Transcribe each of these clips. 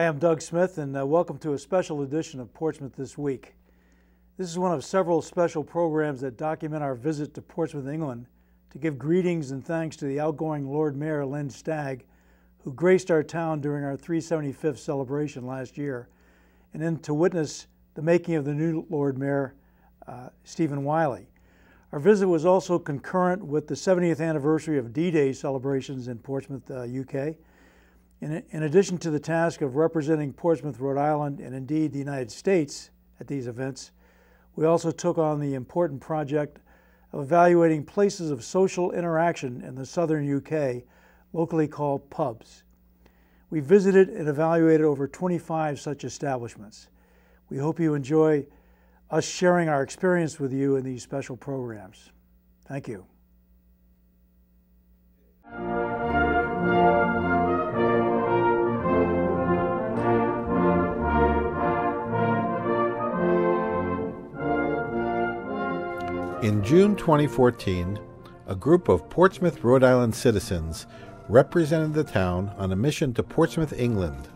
Hi, I'm Doug Smith, and welcome to a special edition of Portsmouth This Week. This is one of several special programs that document our visit to Portsmouth, England, to give greetings and thanks to the outgoing Lord Mayor, Lynn Stagg, who graced our town during our 375th celebration last year, and then to witness the making of the new Lord Mayor, Stephen Wiley. Our visit was also concurrent with the 70th anniversary of D-Day celebrations in Portsmouth, UK. In addition to the task of representing Portsmouth, Rhode Island, and indeed the United States at these events, we also took on the important project of evaluating places of social interaction in the southern UK, locally called pubs. We visited and evaluated over 25 such establishments. We hope you enjoy us sharing our experience with you in these special programs. Thank you. In June 2014, a group of Portsmouth, Rhode Island citizens represented the town on a mission to Portsmouth, England.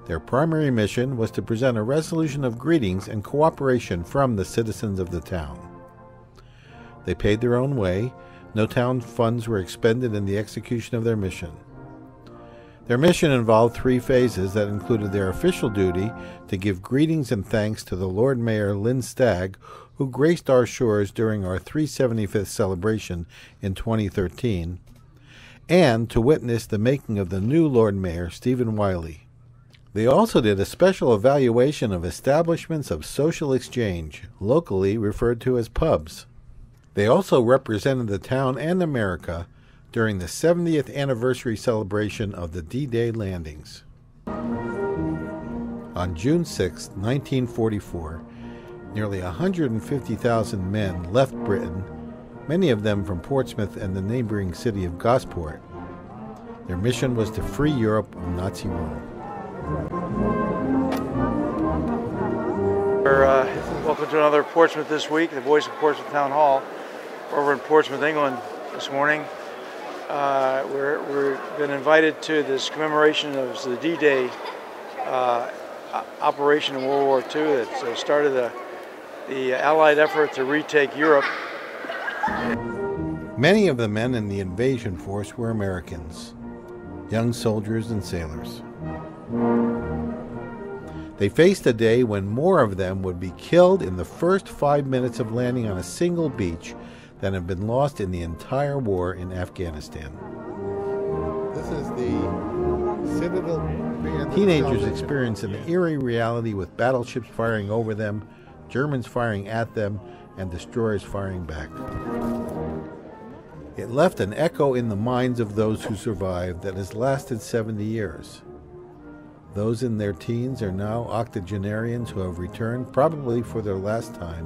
Their primary mission was to present a resolution of greetings and cooperation from the citizens of the town. They paid their own way. No town funds were expended in the execution of their mission. Their mission involved 3 phases that included their official duty to give greetings and thanks to the Lord Mayor, Lynn Stagg, who graced our shores during our 375th celebration in 2013, and to witness the making of the new Lord Mayor, Stephen Wiley. They also did a special evaluation of establishments of social exchange, locally referred to as pubs. They also represented the town and America during the 70th anniversary celebration of the D-Day landings. On June 6, 1944, nearly 150,000 men left Britain, many of them from Portsmouth and the neighboring city of Gosport. Their mission was to free Europe of Nazi rule. Welcome to another Portsmouth This Week, the voice of Portsmouth Town Hall. We're over in Portsmouth, England this morning. We've been invited to this commemoration of the D-Day operation in World War II that started the Allied effort to retake Europe. Many of the men in the invasion force were Americans, young soldiers and sailors. They faced a day when more of them would be killed in the first 5 minutes of landing on a single beach than have been lost in the entire war in Afghanistan. This is the Citadel. Teenagers experience an eerie reality with battleships firing over them, Germans firing at them, and destroyers firing back. It left an echo in the minds of those who survived that has lasted 70 years. Those in their teens are now octogenarians who have returned, probably for their last time,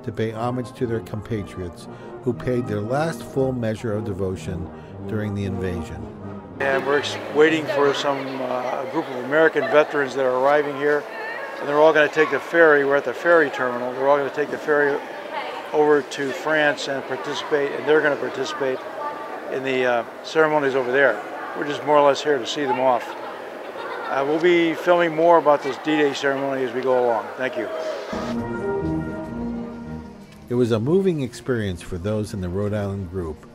to pay homage to their compatriots who paid their last full measure of devotion during the invasion. And we're waiting for a group of American veterans that are arriving here, and they're all going to take the ferry. We're at the ferry terminal. They're all going to take the ferry over to France and participate, and they're going to participate in the ceremonies over there. We're just more or less here to see them off. We'll be filming more about this D-Day ceremony as we go along. Thank you. It was a moving experience for those in the Rhode Island group.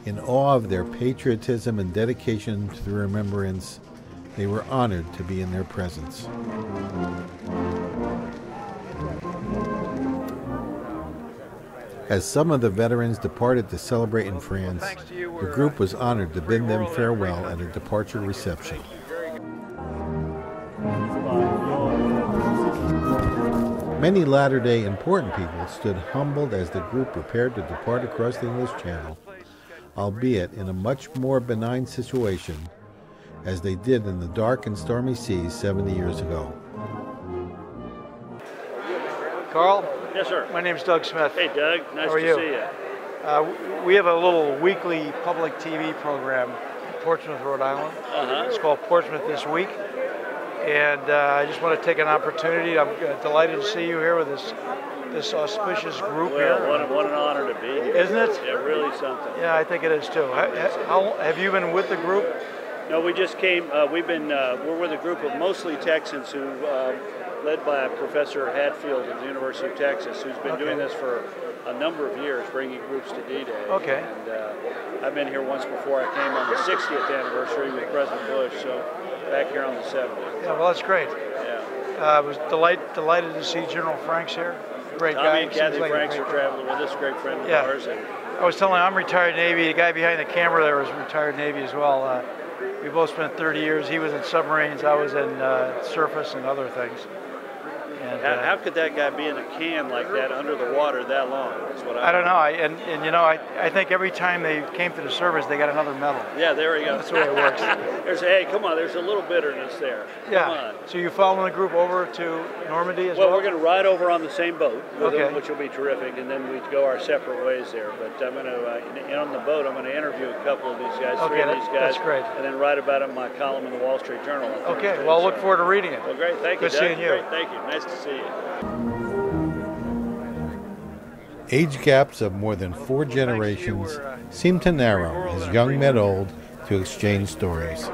In awe of their patriotism and dedication to the remembrance, they were honored to be in their presence. As some of the veterans departed to celebrate in France, the group was honored to bid them farewell at a departure reception. Many latter-day important people stood humbled as the group prepared to depart across the English Channel, albeit in a much more benign situation, as they did in the dark and stormy seas 70 years ago. Carl? Yes, sir. My name's Doug Smith. Hey, Doug. Nice How are to you? see you. We have a little weekly public TV program in Portsmouth, Rhode Island. It's called Portsmouth This Week. And I just want to take an opportunity. I'm delighted to see you here with this auspicious group here. What an honor to be here. Isn't it? Yeah, really something. Yeah, I think it is too. How have you been with the group? No, we just came. We're with a group of mostly Texans who, led by Professor Hatfield at the University of Texas, who's been doing this for a number of years, bringing groups to D-Day. Okay. And I've been here once before. I came on the 60th anniversary with President Bush, so back here on the 70th. Yeah, well, that's great. Yeah. I was delighted to see General Franks here. Great Tommy guy. and Kathy Franks are traveling with us, great friend of ours. And I was telling him I'm retired Navy. The guy behind the camera there was retired Navy as well. We both spent 30 years. He was in submarines. I was in surface and other things. And, how could that guy be in a can like that under the water that long? That's what I don't know. And you know, I think every time they came to the service, they got another medal. Yeah, there we go. That's the way it works. Hey, come on, there's a little bitterness there. Yeah. Come on. So you following the group over to Normandy as well? Well, we're going to ride over on the same boat, with okay. them, which will be terrific, and then we go our separate ways there. But I'm going to, on the boat, I'm going to interview a couple of these guys, three of these guys, that's great. and then write about it in my column in the Wall Street Journal. Okay, well, I'll look forward to reading it. Well, great, thank you, Good seeing you. Great, thank you, nice to see you. Age gaps of more than 4 generations seem to narrow as young met old to exchange stories.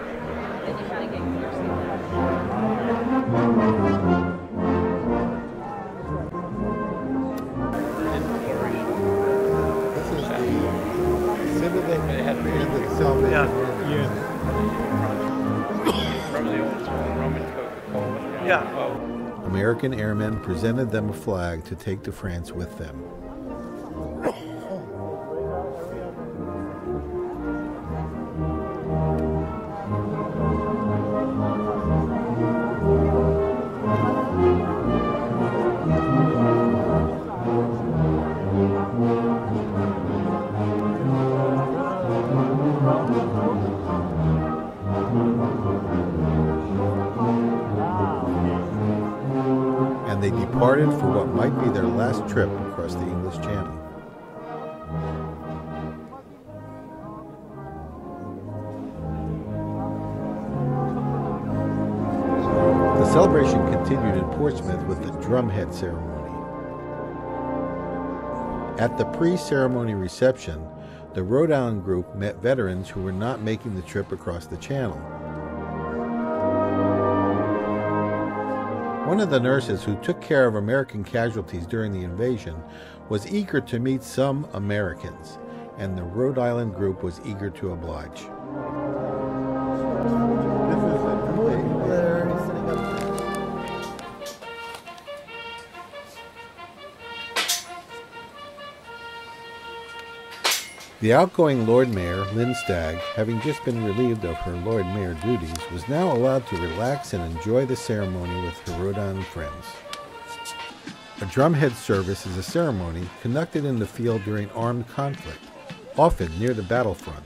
Yeah. American airmen presented them a flag to take to France with them. And they departed for what might be their last trip across the English Channel. The celebration continued in Portsmouth with the drumhead ceremony. At the pre-ceremony reception, the Rhode Island group met veterans who were not making the trip across the Channel. One of the nurses who took care of American casualties during the invasion was eager to meet some Americans, and the Rhode Island group was eager to oblige. The outgoing Lord Mayor, Lynn Stagg, having just been relieved of her Lord Mayor duties, was now allowed to relax and enjoy the ceremony with her Rhode Island friends. A drumhead service is a ceremony conducted in the field during armed conflict, often near the battlefront.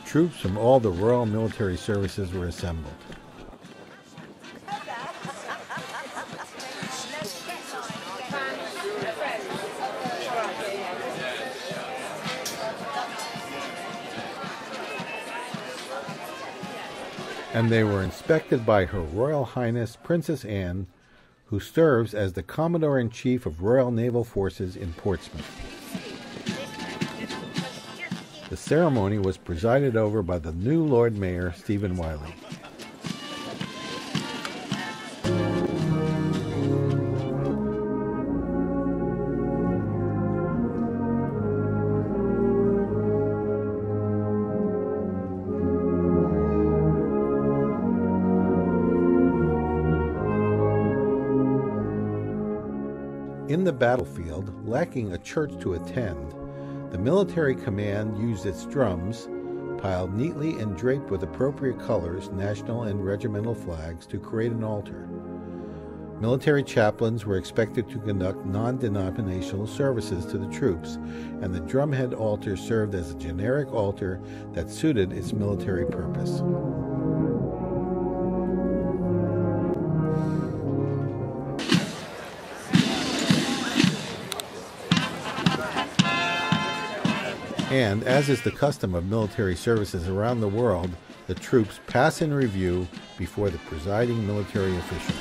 Troops from all the Royal Military Services were assembled. And they were inspected by Her Royal Highness Princess Anne, who serves as the Commodore-in-Chief of Royal Naval Forces in Portsmouth. The ceremony was presided over by the new Lord Mayor, Stephen Wiley. In the battlefield, lacking a church to attend, the military command used its drums, piled neatly and draped with appropriate colors, national and regimental flags, to create an altar. Military chaplains were expected to conduct non-denominational services to the troops, and the drumhead altar served as a generic altar that suited its military purpose. And, as is the custom of military services around the world, the troops pass in review before the presiding military official.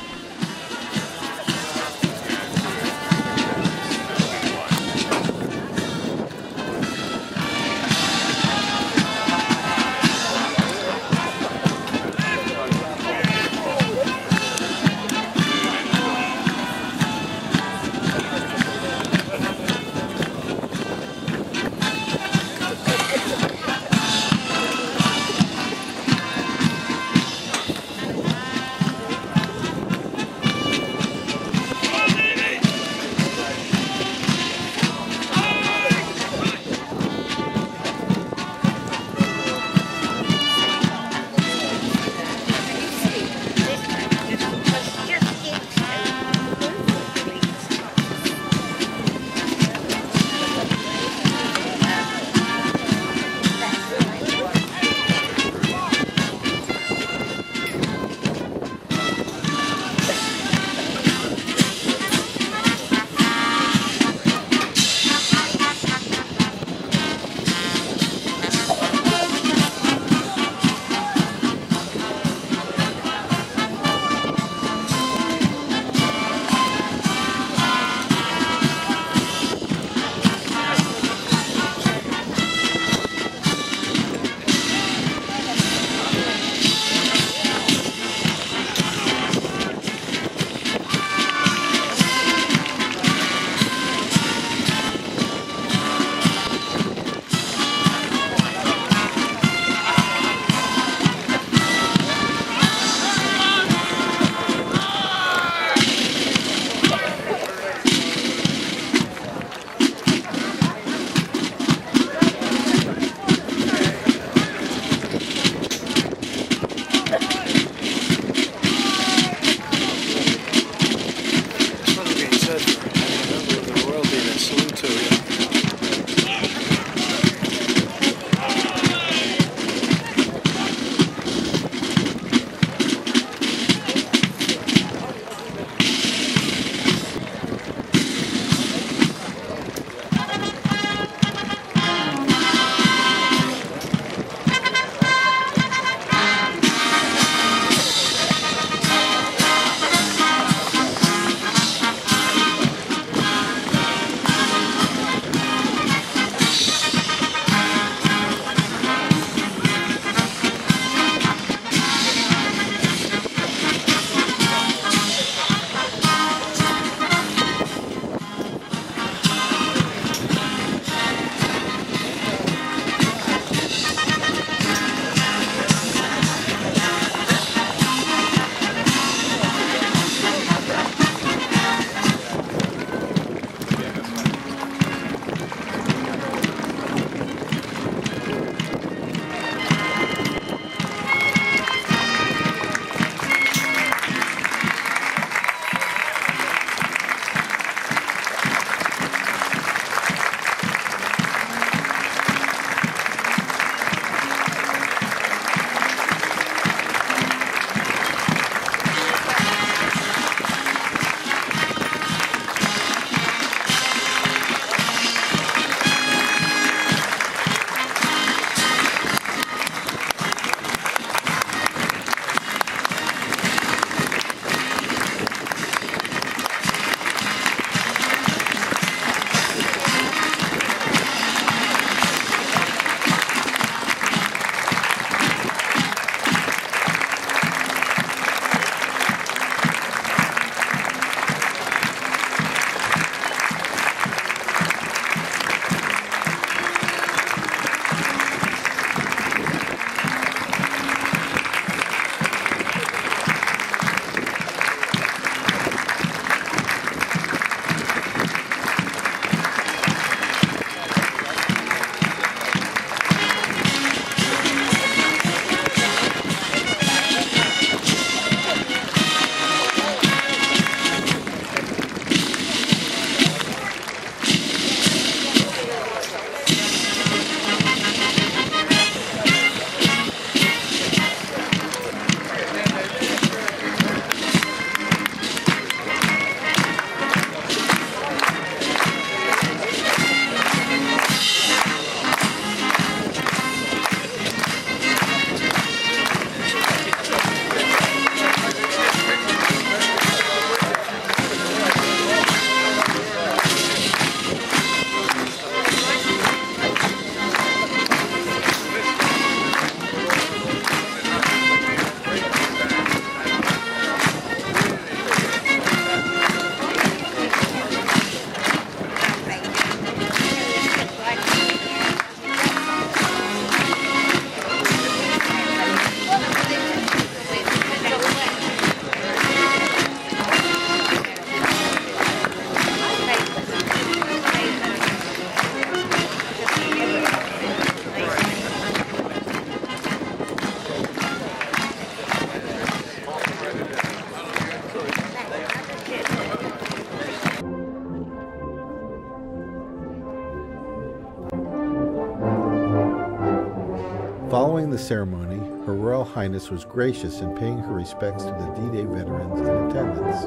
Following the ceremony, Her Royal Highness was gracious in paying her respects to the D-Day veterans in attendance.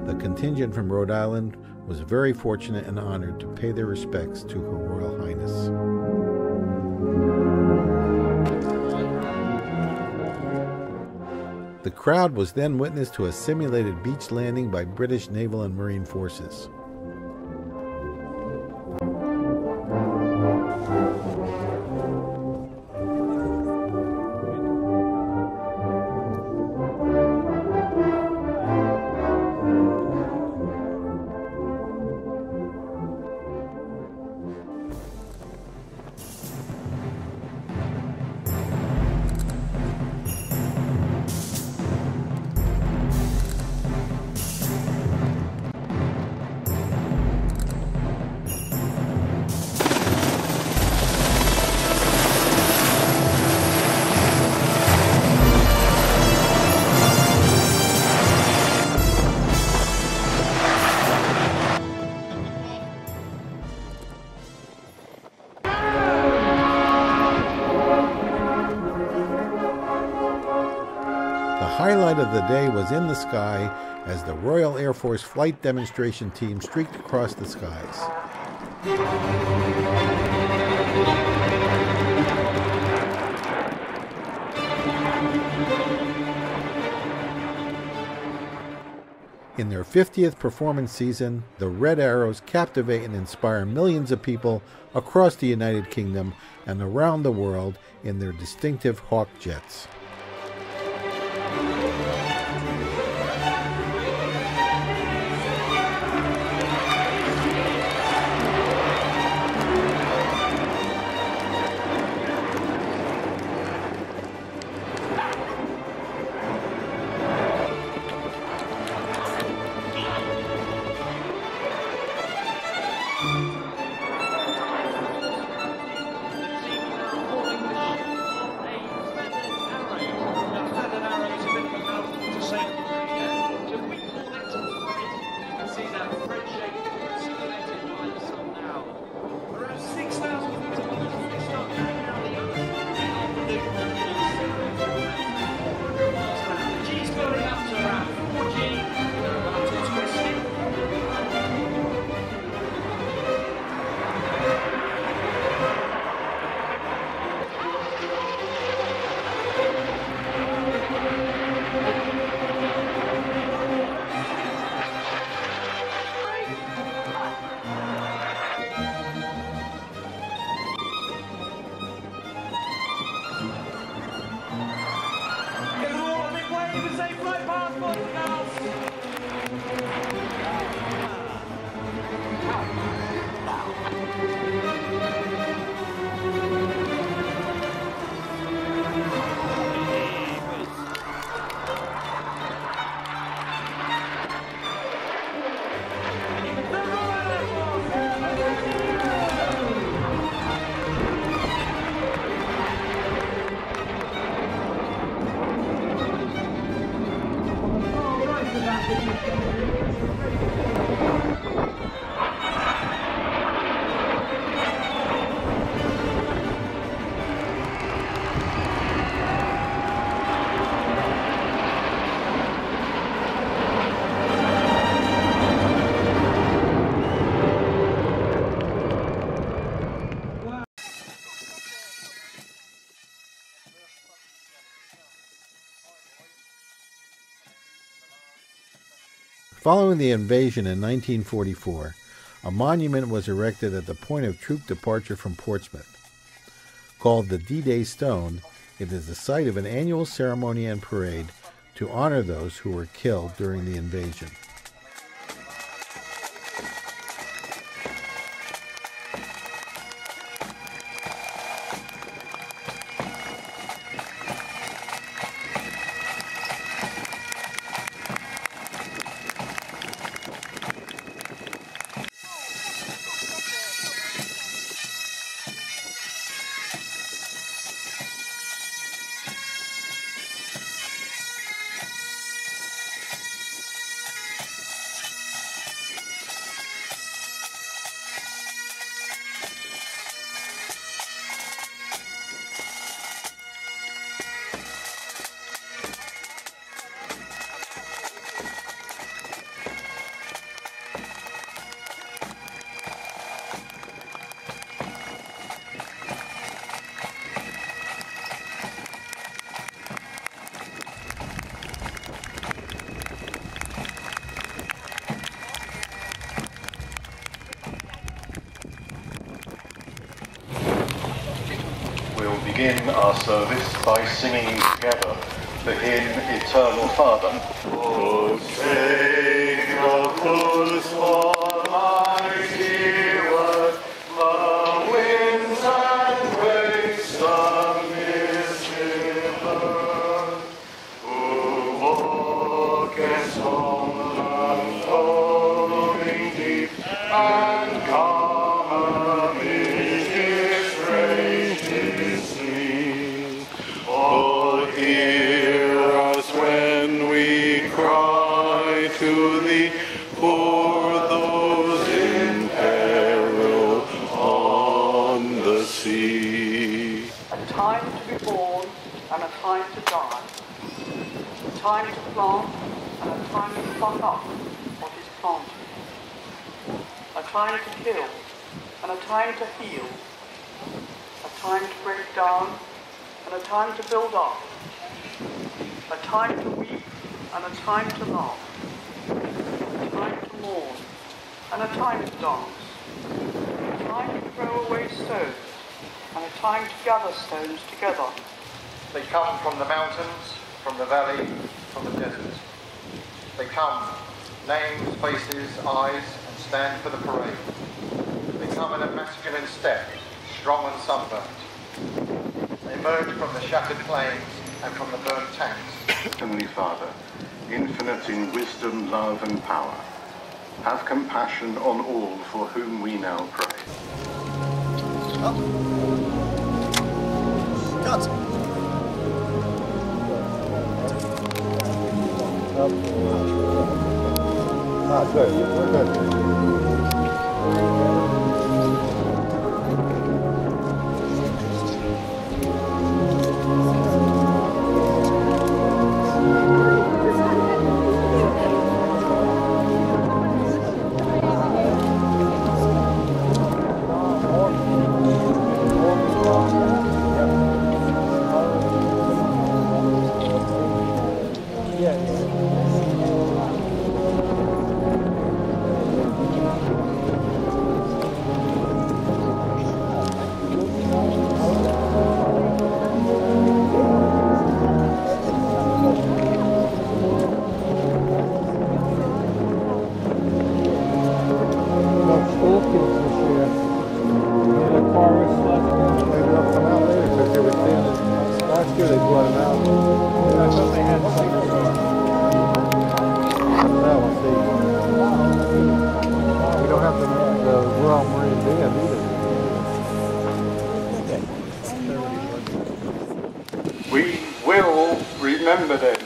The contingent from Rhode Island was very fortunate and honored to pay their respects to Her Royal Highness. The crowd was then witness to a simulated beach landing by British naval and marine forces. The highlight of the day was in the sky as the Royal Air Force Flight Demonstration Team streaked across the skies. In their 50th performance season, the Red Arrows captivate and inspire millions of people across the United Kingdom and around the world in their distinctive Hawk jets. Following the invasion in 1944, a monument was erected at the point of troop departure from Portsmouth. Called the D-Day Stone, it is the site of an annual ceremony and parade to honor those who were killed during the invasion. begin our service by singing together the hymn Eternal Father. Forsake the fullest almighty word, the winds and waves, the mist river, who walketh on the foaming deep, and calm amid his gracious sea. Oh, hear us when we cry to thee for those in peril on the sea. A time to be born and a time to die. A time to plant and a time to pluck up what is planted. A time to kill and a time to heal. A time to break down and a time to build up. A time to weep and a time to laugh. A time to mourn and a time to dance. A time to throw away stones and a time to gather stones together. They come from the mountains, from the valley, from the desert. They come, names, faces, eyes, and stand for the parade. They come in a masculine step, strong and sunburnt. They emerge from the shattered plains and from the burnt tanks. Heavenly Father, infinite in wisdom, love and power, have compassion on all for whom we now pray. We will remember them.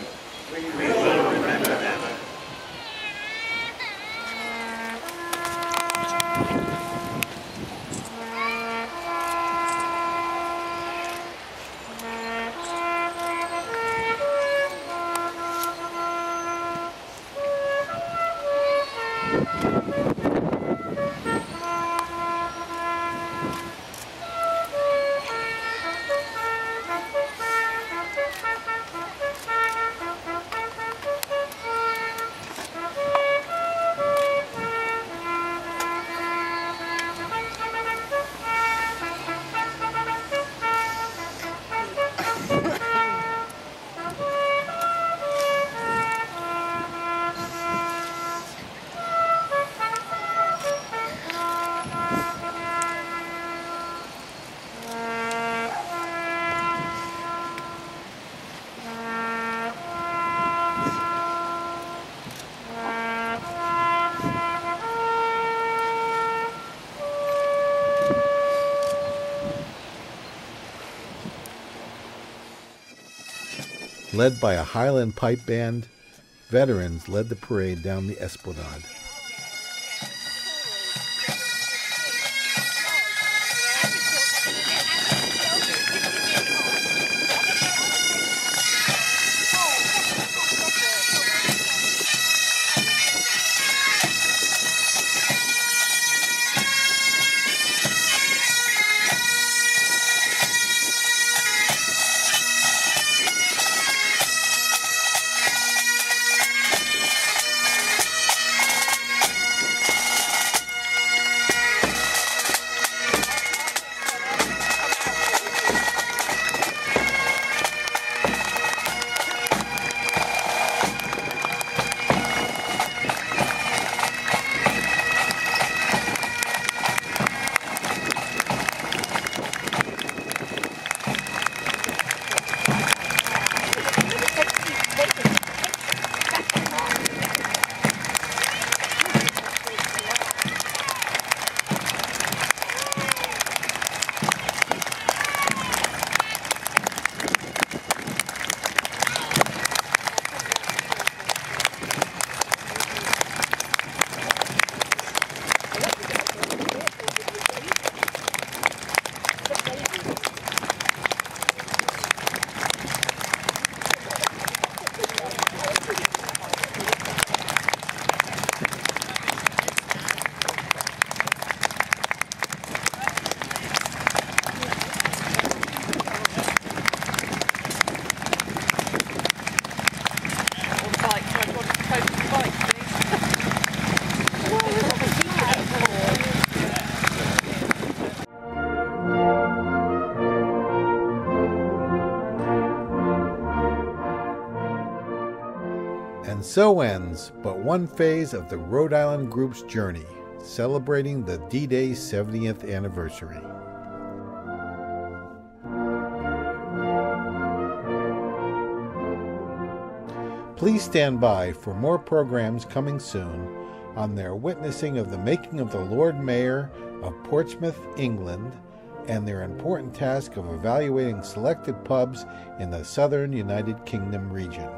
Led by a Highland pipe band, veterans led the parade down the esplanade. And so ends but one phase of the Rhode Island Group's journey, celebrating the D-Day 70th anniversary. Please stand by for more programs coming soon on their witnessing of the making of the Lord Mayor of Portsmouth, England, and their important task of evaluating selected pubs in the southern United Kingdom region.